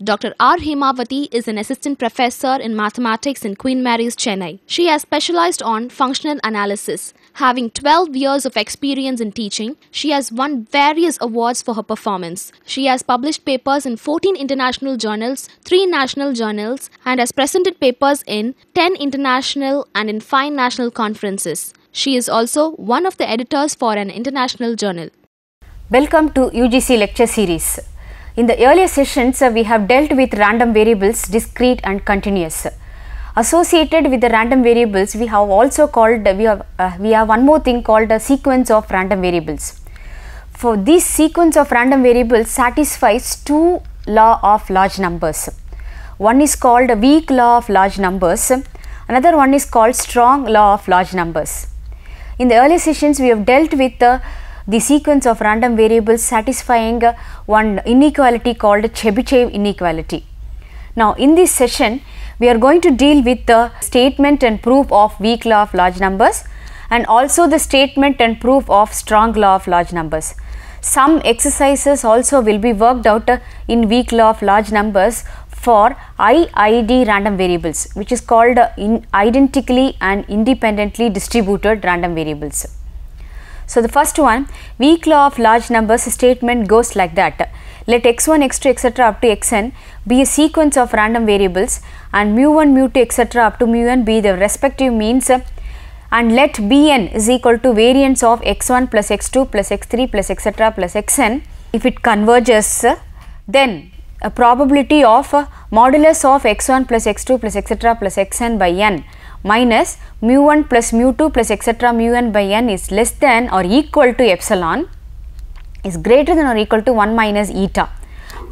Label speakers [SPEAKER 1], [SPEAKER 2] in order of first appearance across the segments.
[SPEAKER 1] Dr. R. Hemavati is an assistant professor in mathematics in Queen Mary's, Chennai. She has specialized on functional analysis. Having 12 years of experience in teaching, she has won various awards for her performance. She has published papers in 14 international journals, 3 national journals, and has presented papers in 10 international and in 5 national conferences. She is also one of the editors for an international journal.
[SPEAKER 2] Welcome to UGC lecture series. In the earlier sessions, we have dealt with random variables, discrete and continuous. Associated with the random variables, we have also called we have one more thing called a sequence of random variables. For this sequence of random variables satisfies two laws of large numbers. One is called a weak law of large numbers. Another one is called strong law of large numbers. In the earlier sessions, we have dealt with the sequence of random variables satisfying one inequality called Chebychev inequality. Now, in this session, we are going to deal with the statement and proof of weak law of large numbers and also the statement and proof of strong law of large numbers. Some exercises also will be worked out in weak law of large numbers for IID random variables, which is called identically and independently distributed random variables. So, the first one, weak law of large numbers statement goes like that. Let x1, x2, etc. up to xn be a sequence of random variables and mu1, mu2, etc. up to mun be the respective means, and let bn is equal to variance of x1 plus x2 plus x3 plus etc. plus xn. If it converges, then a probability of modulus of x1 plus x2 plus etc. plus xn by n minus mu1 plus mu2 plus etc. mu n by n is less than or equal to epsilon is greater than or equal to 1 minus eta.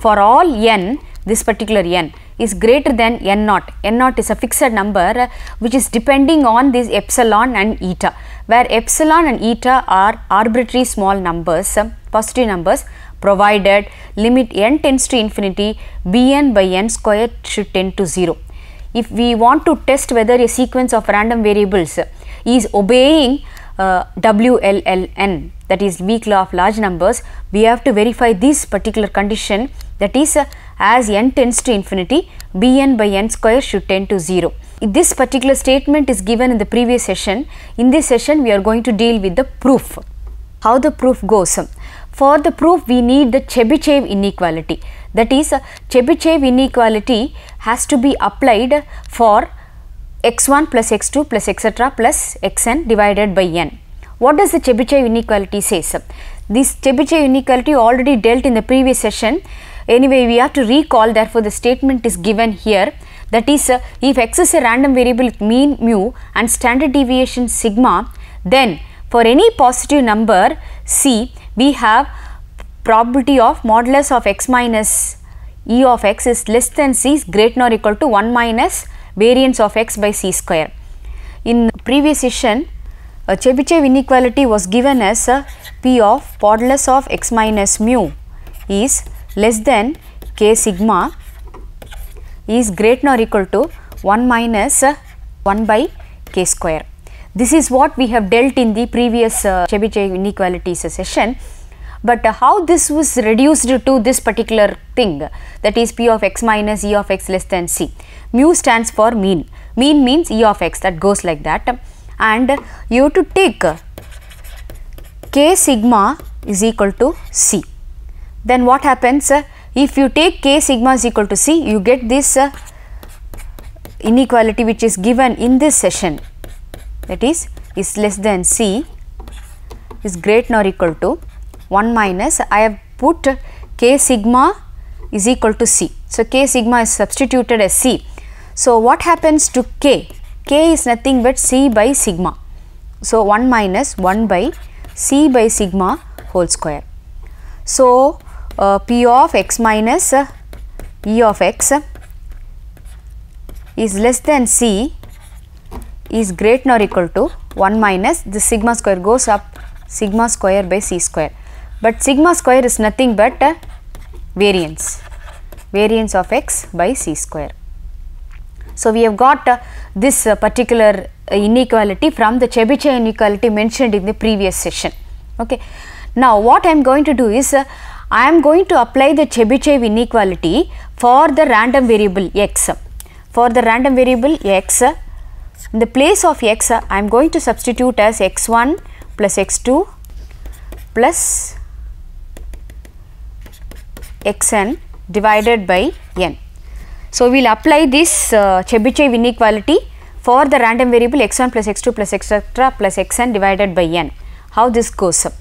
[SPEAKER 2] For all n, this particular n is greater than n naught. N naught is a fixed number which is depending on this epsilon and eta, where epsilon and eta are arbitrary small numbers, positive numbers, provided limit n tends to infinity, bn by n square should tend to 0. If we want to test whether a sequence of random variables is obeying WLLN, that is weak law of large numbers, we have to verify this particular condition, that is as n tends to infinity, bn by n square should tend to 0. This particular statement is given in the previous session. In this session, we are going to deal with the proof. How the proof goes? For the proof, we need the Chebychev inequality. That is, Chebychev inequality has to be applied for x1 plus x2 plus etc. plus xn divided by n. What does the Chebychev inequality says? This Chebychev inequality already dealt in the previous session. Anyway, we have to recall, therefore, the statement is given here. That is, if x is a random variable with mean mu and standard deviation sigma, then for any positive number c, we have probability of modulus of x minus e of x is less than c is greater than or equal to 1 minus variance of x by c square. In previous session, Chebychev inequality was given as p of modulus of x minus mu is less than k sigma is greater than or equal to 1 minus 1 by k square. This is what we have dealt in the previous Chebychev inequalities session. But how this was reduced to this particular thing, that is p of x minus e of x less than c. Mu stands for mean. Mean means e of x, that goes like that. And you have to take k sigma is equal to c. Then what happens? If you take k sigma is equal to c, you get this inequality which is given in this session. That is less than c is greater than or equal to 1 minus, I have put k sigma is equal to c. So, k sigma is substituted as c. So, what happens to k? K is nothing but c by sigma. So, 1 minus 1 by c by sigma whole square. So, p of x minus e of x is less than c is greater than or equal to 1 minus, the sigma square goes up, sigma square by c square. But sigma square is nothing but variance. variance of x by c square. So, we have got this particular inequality from the Chebychev inequality mentioned in the previous session. Okay. Now, what I am going to do is I am going to apply the Chebychev inequality for the random variable x. For the random variable x, in the place of x, I am going to substitute as x1 plus x2 plus xn divided by n. So, we will apply this Chebychev inequality for the random variable x1 plus x2 plus etc. plus xn divided by n. How this goes up?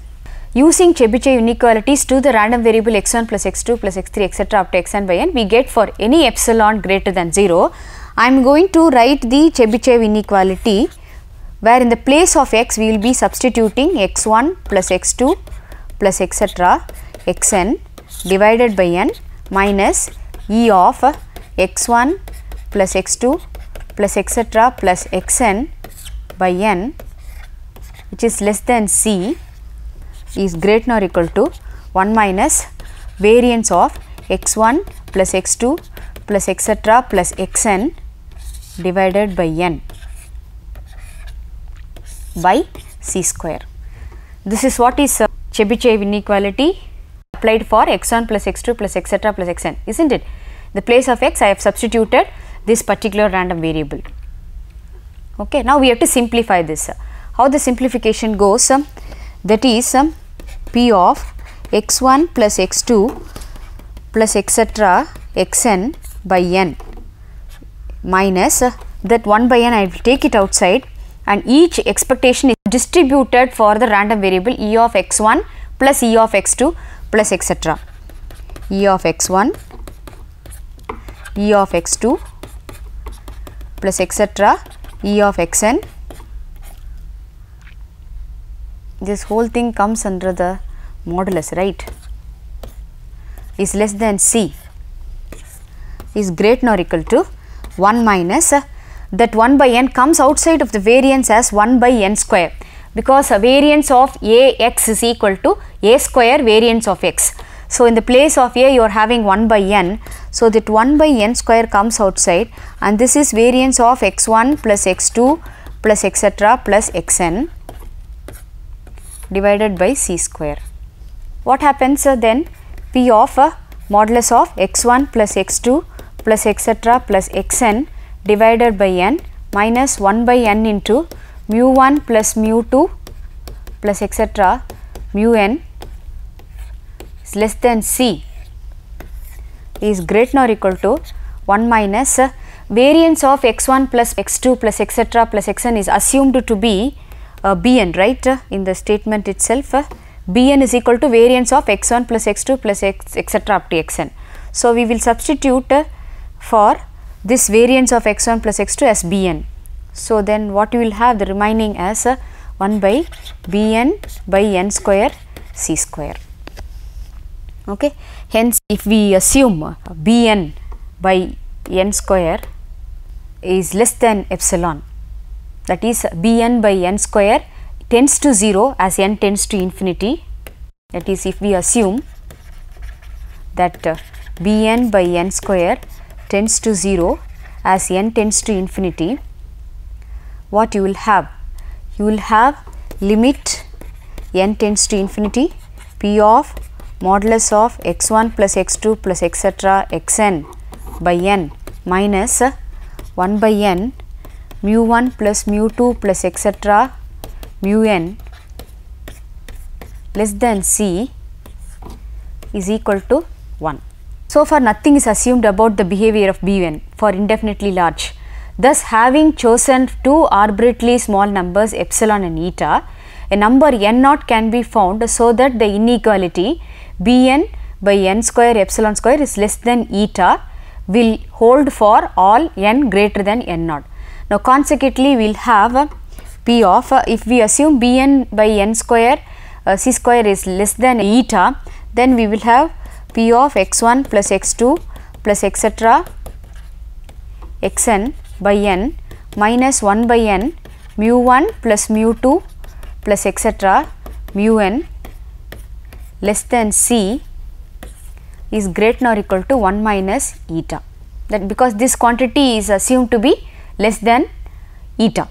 [SPEAKER 2] Using Chebychev inequalities to the random variable x1 plus x2 plus x3 etc. up to xn by n, we get for any epsilon greater than 0. I am going to write the Chebychev inequality where in the place of x we will be substituting x1 plus x2 plus etc. xn divided by n minus e of x1 plus x2 plus etc. plus xn by n, which is less than c, is greater than or equal to 1 minus variance of x1 plus x2 plus etc. plus xn divided by n by c square. This is what is Chebychev inequality applied for x1 plus x2 plus etc. plus xn, isn't it? In the place of x I have substituted this particular random variable. Okay. Now, we have to simplify this. How the simplification goes? That is p of x1 plus x2 plus etc. xn by n minus that 1 by n I will take it outside, and each expectation is distributed for the random variable e of x1 plus e of x2 plus etc. e of x1, e of x2 plus etc. e of xn. This whole thing comes under the modulus, right, is less than c, is greater than or equal to 1 minus that 1 by n comes outside of the variance as 1 by n square, because a variance of a x is equal to a square variance of x. So, in the place of a you are having 1 by n. So, that 1 by n square comes outside, and this is variance of x1 plus x2 plus etc. plus xn divided by c square. What happens then? P of modulus of x1 plus x2 plus etc. plus xn divided by n minus 1 by n into mu 1 plus mu 2 plus etc. mu n is less than c, is greater than or equal to 1 minus variance of x1 plus x2 plus etc. plus xn is assumed to be bn, right, in the statement itself. Bn is equal to variance of x1 plus x2 plus etc. up to xn. So, we will substitute for this variance of x1 plus x2 as bn. So, then what you will have the remaining as 1 by bn by n square c square. Okay. Hence, if we assume bn by n square is less than epsilon, that is bn by n square tends to 0 as n tends to infinity, that is if we assume that bn by n square tends to 0 as n tends to infinity, what you will have? You will have limit n tends to infinity p of modulus of x1 plus x2 plus etc. xn by n minus 1 by n mu 1 plus mu 2 plus etc. mu n less than c is equal to 1. So far nothing is assumed about the behavior of bn for indefinitely large. Thus, having chosen two arbitrarily small numbers epsilon and eta, a number n naught can be found so that the inequality bn by n square epsilon square is less than eta will hold for all n greater than n naught. Now, consequently, we will have p of if we assume bn by n square c square is less than eta, then we will have p of x1 plus x2 plus etc. xn by n minus 1 by n mu 1 plus mu 2 plus etc. mu n less than c is greater than or equal to 1 minus eta, that because this quantity is assumed to be less than eta.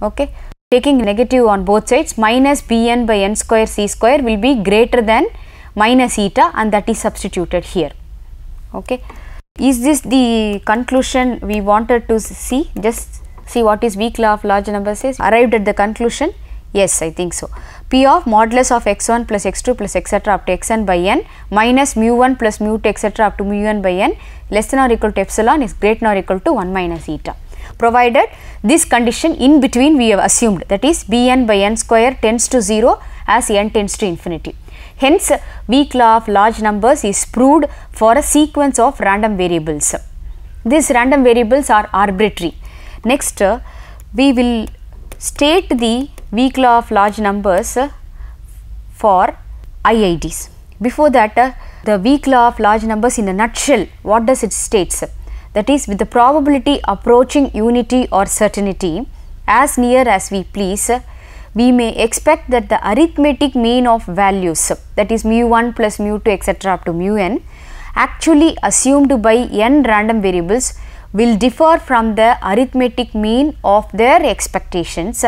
[SPEAKER 2] Okay. Taking negative on both sides, minus Bn by n square c square will be greater than minus eta, and that is substituted here. Okay. Is this the conclusion we wanted to see? Just see what is weak law of large numbers is. Arrived at the conclusion? Yes, I think so. P of modulus of x1 plus x2 plus etc. up to xn by n minus mu1 plus mu2 etc. up to mu1 by n less than or equal to epsilon is greater than or equal to 1 minus eta. Provided this condition in between we have assumed, that is Bn by n square tends to 0 as n tends to infinity. Hence, weak law of large numbers is proved for a sequence of random variables. These random variables are arbitrary. Next, we will state the weak law of large numbers for IIDs. Before that, the weak law of large numbers in a nutshell, what does it states? That is, with the probability approaching unity or certainty as near as we please, we may expect that the arithmetic mean of values, that is mu1 plus mu2 etc. up to mu n, actually assumed by n random variables will differ from the arithmetic mean of their expectations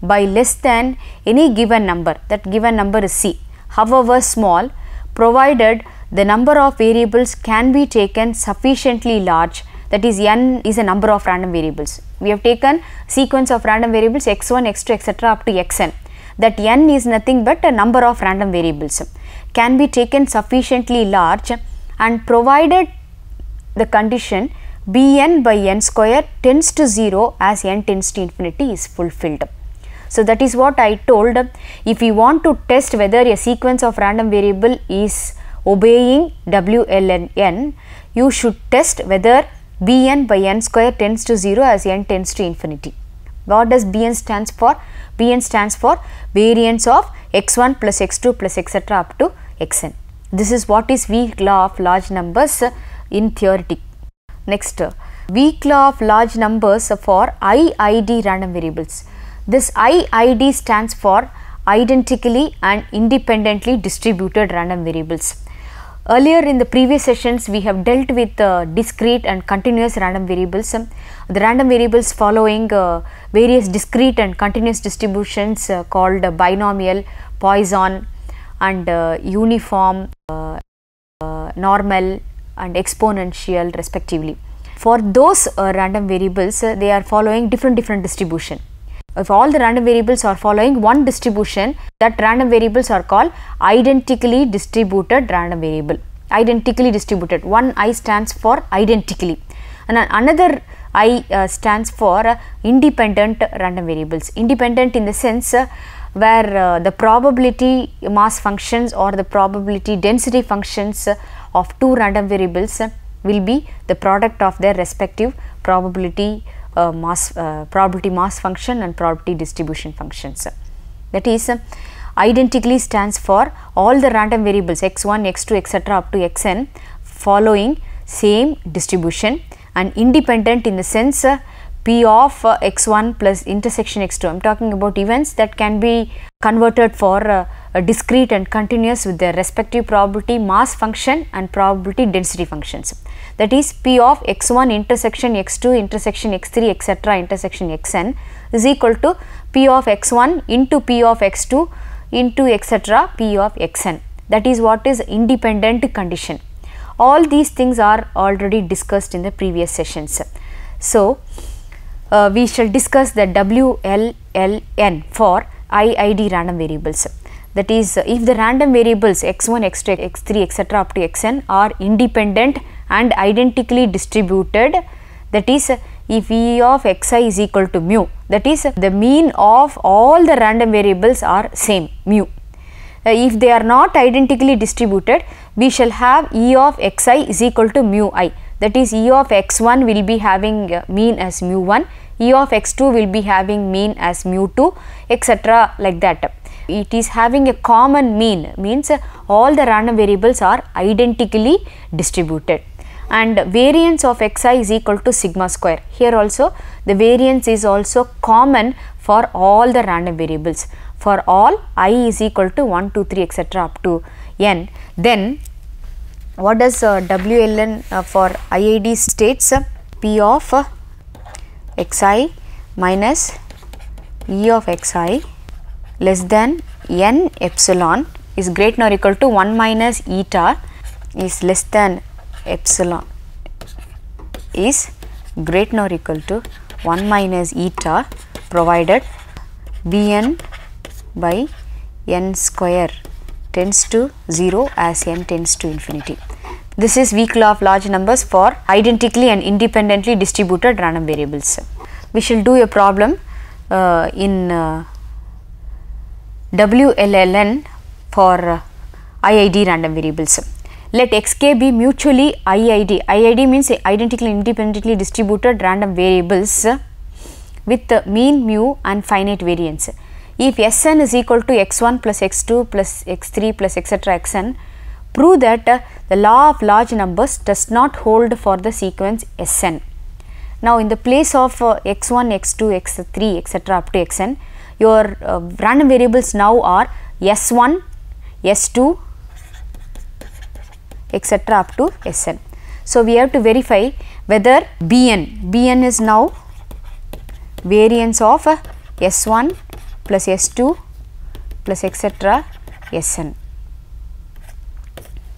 [SPEAKER 2] by less than any given number, that given number is c, however small, provided the number of variables can be taken sufficiently large, that is n is a number of random variables. We have taken sequence of random variables x1, x2 etc. up to xn, that n is nothing but a number of random variables can be taken sufficiently large, and provided the condition Bn by n square tends to 0 as n tends to infinity is fulfilled. So, that is what I told. If you want to test whether a sequence of random variable is obeying WLN, you should test whether Bn by n square tends to 0 as n tends to infinity. What does Bn stands for? Bn stands for variance of x1 plus x2 plus etc. up to xn. This is what is weak law of large numbers in theoretic. Next, weak law of large numbers for IID random variables. This IID stands for identically and independently distributed random variables. Earlier in the previous sessions, we have dealt with discrete and continuous random variables. The random variables following various discrete and continuous distributions called binomial, Poisson and uniform, normal and exponential respectively. For those random variables, they are following different distribution. If all the random variables are following one distribution, that random variables are called identically distributed random variable. Identically distributed, one I stands for identically, and another I stands for independent random variables. Independent in the sense where the probability mass functions or the probability density functions of two random variables will be the product of their respective probability mass function and probability distribution functions. That is, identically stands for all the random variables x1, x2 etc. up to xn following same distribution, and independent in the sense p of x1 plus intersection x2. I am talking about events that can be converted for a discrete and continuous with their respective probability mass function and probability density functions. That is, p of x1 intersection x2 intersection x3 etc. intersection xn is equal to p of x1 into p of x2 into etc. p of xn. That is what is independent condition. All these things are already discussed in the previous sessions. So, we shall discuss the WLN for IID random variables. That is, if the random variables x1, x2, x3 etc. up to xn are independent and identically distributed, that is, if E of xi is equal to mu, that is, the mean of all the random variables are same, mu. If they are not identically distributed, we shall have E of xi is equal to mu I. That is, E of x1 will be having mean as mu 1, E of x2 will be having mean as mu 2, etc. like that. It is having a common mean, means all the random variables are identically distributed, and variance of xi is equal to sigma square. Here also the variance is also common for all the random variables. For all I is equal to 1, 2, 3 etc. up to n, then what does WLN for IID states? P of xi minus E of xi less than n epsilon is greater or equal to 1 minus eta is less than epsilon is greater or equal to 1 minus eta provided Bn by n square tends to 0 as n tends to infinity. This is weak law of large numbers for identically and independently distributed random variables. We shall do a problem in WLN for IID random variables. Let xk be mutually IID. IID means identically independently distributed random variables with mean, mu and finite variance. If Sn is equal to x1 plus x2 plus x3 plus etc. xn, prove that the law of large numbers does not hold for the sequence Sn. Now, in the place of x1, x2, x3 etc. up to xn, your random variables now are S1, S2 etc. up to Sn. So, we have to verify whether Bn is now variance of S1 plus S2 plus etc. Sn.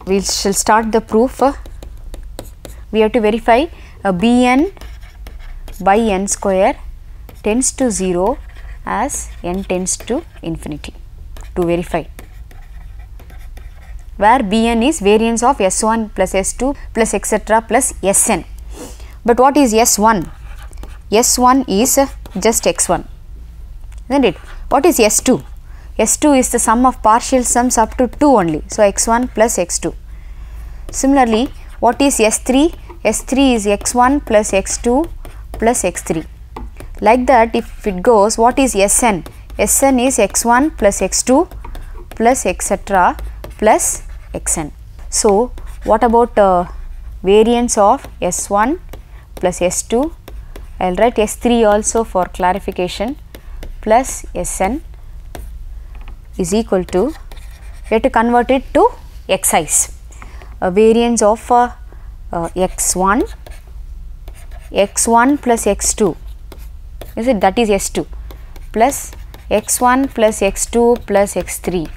[SPEAKER 2] We shall start the proof. We have to verify Bn by n square tends to 0 as n tends to infinity to verify, where Bn is variance of S1 plus S2 plus etc. plus Sn. But what is S1? S1 is just x1, isn't it? What is S2? S2 is the sum of partial sums up to 2 only. So, x1 plus x2. Similarly, what is S3? S3 is x1 plus x2 plus x3. Like that, if it goes, what is Sn? Sn is x1 plus x2 plus etc. plus xn. So, what about variance of S1 plus S2? I will write S3 also for clarification plus Sn is equal to, we have to convert it to xi's. A variance of x1 plus x2, is it, that is S2 plus x1 plus x2 plus x3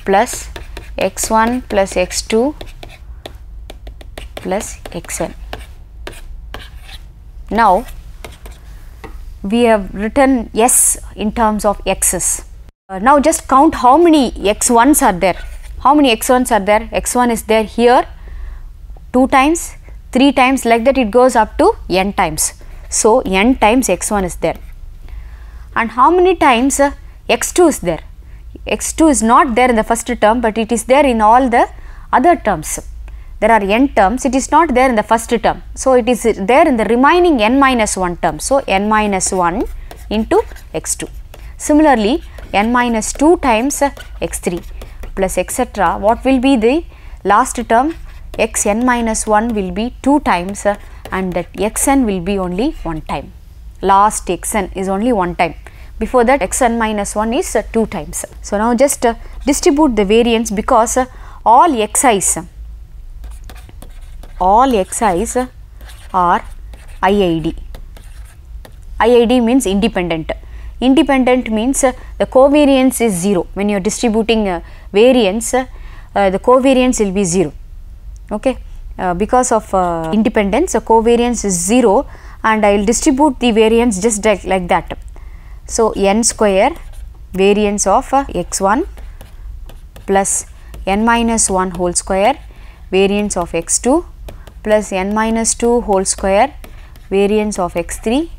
[SPEAKER 2] plus x1 plus x2 plus xn. Now, we have written S in terms of x's. Now, just count how many x1s are there. How many x1s are there? x1 is there here 2 times, 3 times, like that it goes up to n times. So, n times x1 is there. And how many times x2 is there? x2 is not there in the first term, but it is there in all the other terms. There are n terms, it is not there in the first term. So, it is there in the remaining n minus 1 term. So, n minus 1 into x2. Similarly, n minus 2 times x3 plus etc. What will be the last term? Xn minus 1 will be 2 times and that xn will be only 1 time. Last xn is only 1 time. Before that, xn minus 1 is 2 times. So, now just distribute the variance, because all xi's are IID. IID means independent. Independent means the covariance is 0. When you are distributing variance, the covariance will be 0. Okay, because of independence, the covariance is 0, and I will distribute the variance just like that. So, n square variance of x1 plus n minus 1 whole square variance of x2 plus n minus 2 whole square variance of x3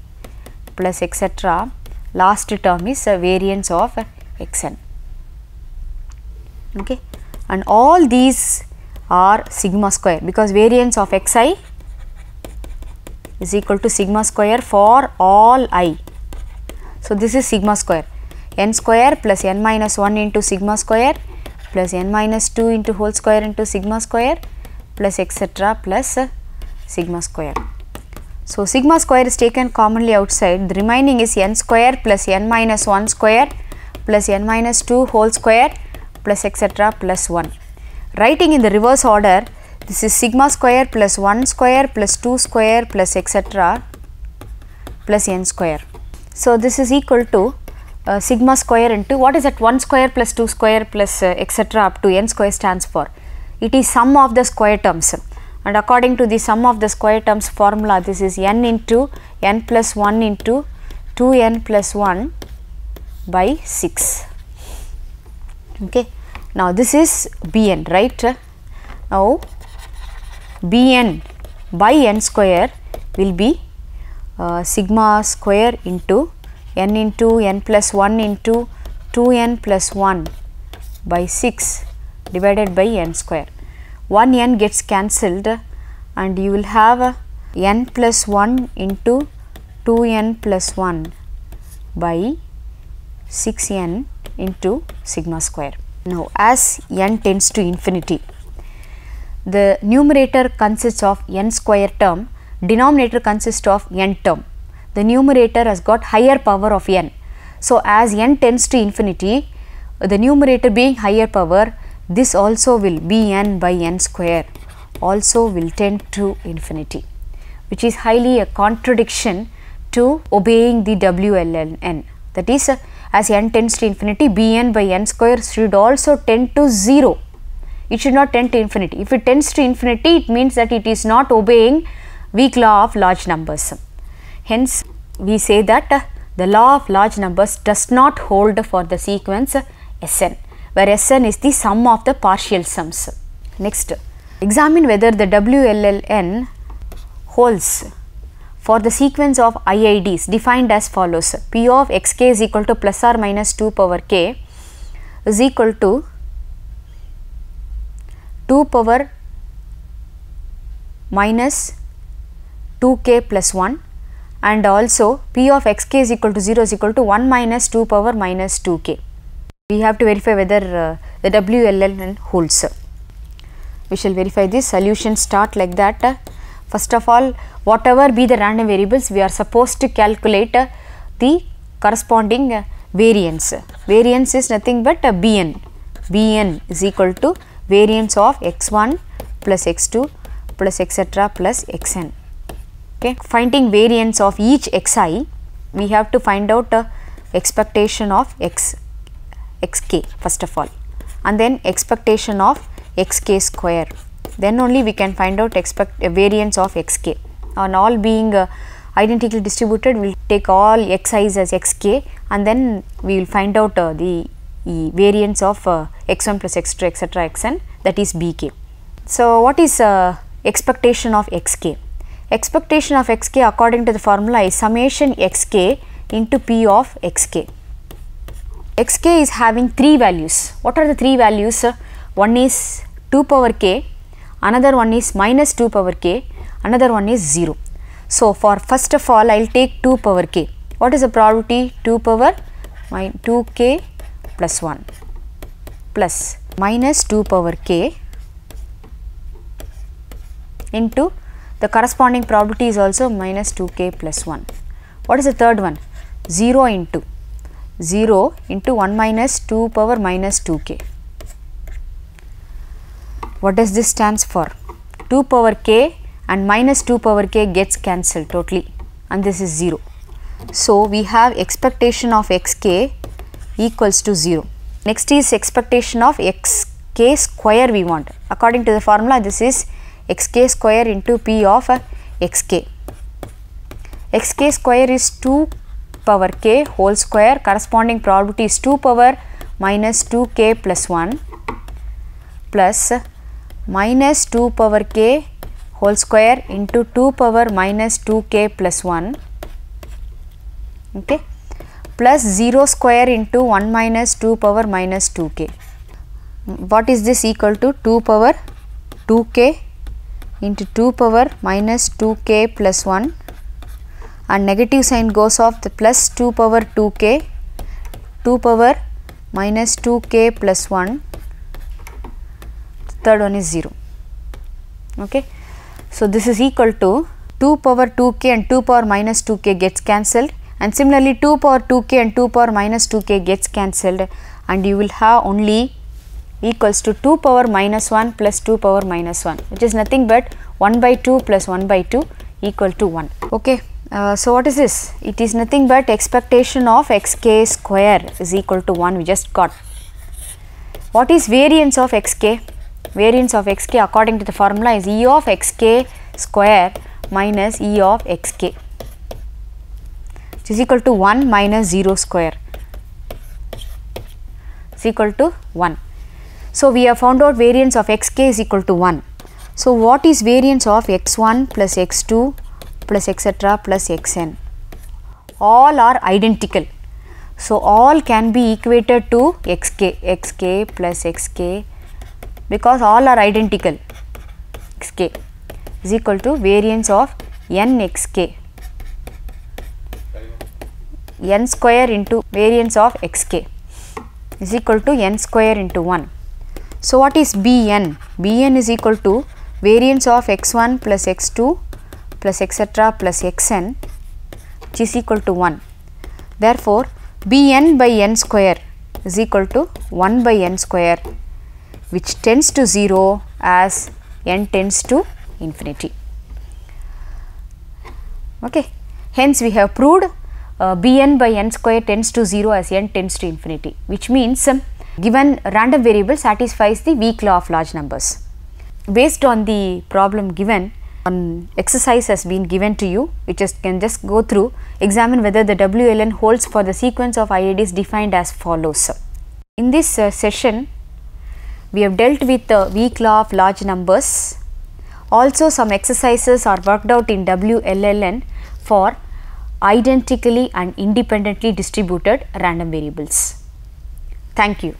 [SPEAKER 2] plus etc. Last term is variance of xn. Okay, and all these are sigma square, because variance of xi is equal to sigma square for all I. So, this is sigma square, n square plus n minus 1 into sigma square plus n minus 2 into whole square into sigma square plus etc. plus sigma square. So, sigma square is taken commonly outside, the remaining is n square plus n minus 1 square plus n minus 2 whole square plus etc. plus 1. writing in the reverse order, this is sigma square plus 1 square plus 2 square plus etc. plus n square. So, this is equal to sigma square into what is that 1 square plus 2 square plus etc. up to n square stands for? It is sum of the square terms, and according to the sum of the square terms formula, this is n into n plus 1 into 2n plus 1 by 6. Okay. Now, this is Bn, right? Now, Bn by n square will be sigma square into n plus 1 into 2n plus 1 by 6 divided by n square. 1 n gets cancelled and you will have n plus 1 into 2n plus 1 by 6n into sigma square. Now, as n tends to infinity, the numerator consists of n square term, denominator consists of n term. The numerator has got higher power of n. So, as n tends to infinity, the numerator being higher power, this also will be n by n square also will tend to infinity, which is highly a contradiction to obeying the WLN. That is, as n tends to infinity, Bn by n square should also tend to 0. It should not tend to infinity. If it tends to infinity, it means that it is not obeying weak law of large numbers. Hence, we say that the law of large numbers does not hold for the sequence Sn, where Sn is the sum of the partial sums. Next, examine whether the WLN holds for the sequence of IIDs defined as follows: P of xk is equal to plus or minus 2 power k is equal to 2 power minus 2k plus 1, and also P of xk is equal to 0 is equal to 1 minus 2 power minus 2k. We have to verify whether the WLN holds. We shall verify this. Solution start like that. First of all, whatever be the random variables, we are supposed to calculate the corresponding variance. Variance is nothing but Bn. Bn is equal to variance of x1 plus x2 plus etc. plus xn. Okay. Finding variance of each xi, we have to find out expectation of xk first of all, and then expectation of xk square. Then only we can find out variance of xk. On all being identically distributed, we will take all xi's as xk, and then we will find out the variance of x1 plus x2 etc. xn, that is bk. So, what is expectation of xk? Expectation of xk according to the formula is summation xk into p of xk. Xk is having 3 values. What are the 3 values? One is 2 power k, another one is minus 2 power k, another one is 0. So, for first of all, I will take 2 power k. What is the probability? 2 power 2k plus 1 plus minus 2 power k into the corresponding probability is also minus 2k plus 1. What is the third one? 0 into 1 minus 2 power minus 2k. What does this stands for? 2 power k and minus 2 power k gets cancelled totally, and this is 0. So, we have expectation of xk equals to 0. Next is expectation of xk square we want. According to the formula, this is xk square into p of xk. Xk square is 2 power k whole square, corresponding probability is 2 power minus 2k plus 1 plus minus 2 power k whole square into 2 power minus 2k plus 1, okay, plus 0 square into 1 minus 2 power minus 2k. What is this equal to? 2 power 2k into 2 power minus 2k plus 1, and negative sign goes off, the plus 2 power 2k, 2 power minus 2k plus 1, third one is 0. Okay. So, this is equal to 2 power 2k and 2 power minus 2k gets cancelled, and similarly 2 power 2k and 2 power minus 2k gets cancelled, and you will have only equals to 2 power minus 1 plus 2 power minus 1, which is nothing but 1 by 2 plus 1 by 2 equal to 1. Okay. So what is this? It is nothing but expectation of xk square is equal to 1 we just got. What is variance of xk? Variance of xk according to the formula is E of xk square minus E of xk, which is equal to 1 minus 0 square is equal to 1. So we have found out variance of xk is equal to 1. So what is variance of x1 plus x2 plus etc plus xn? All are identical. So all can be equated to xk plus xk, because all are identical. Xk is equal to variance of n xk, n square into variance of xk is equal to n square into 1. So what is Bn? Bn is equal to variance of x1 plus x2 plus etc plus xn, which is equal to 1. Therefore Bn by n square is equal to 1 by n square, which tends to 0 as n tends to infinity. Okay. Hence we have proved Bn by n square tends to 0 as n tends to infinity, which means given random variable satisfies the weak law of large numbers. Based on the problem given, an exercise has been given to you, which can just go through, examine whether the WLN holds for the sequence of IIDs defined as follows. In this session, we have dealt with the weak law of large numbers. Also some exercises are worked out in WLN for identically and independently distributed random variables. Thank you.